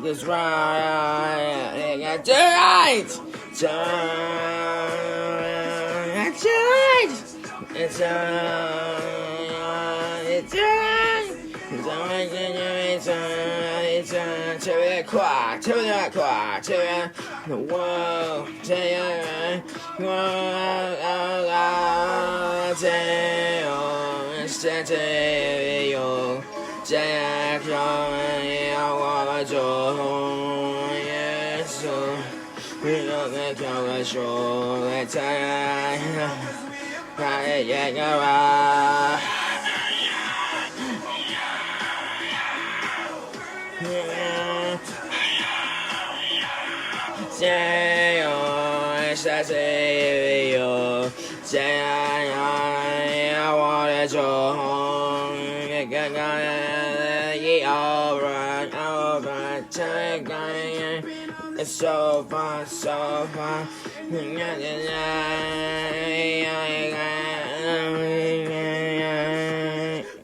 this right, tonight, it's it's so fun, so fun.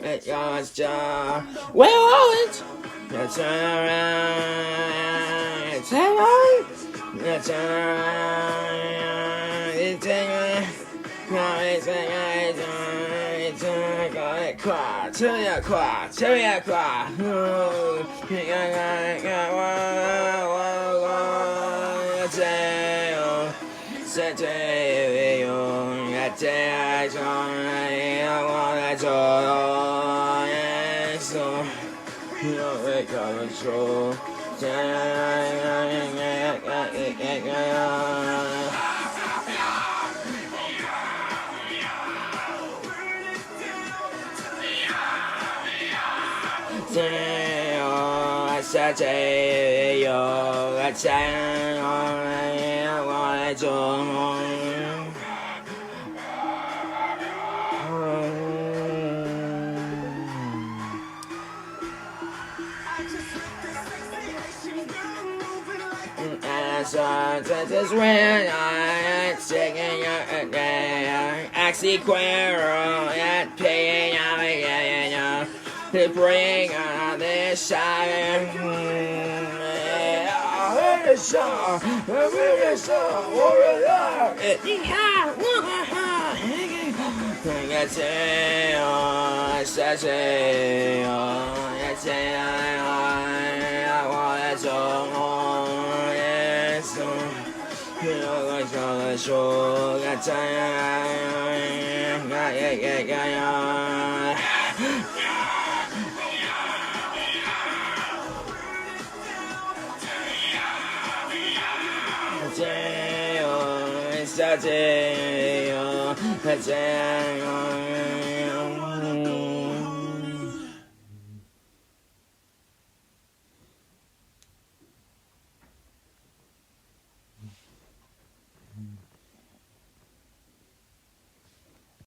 It goes just we want it. It's around. It's around. It's around. It's around. It's around. To your car. This when I'm singing Axie-Quero and paying out to bring on this side. It's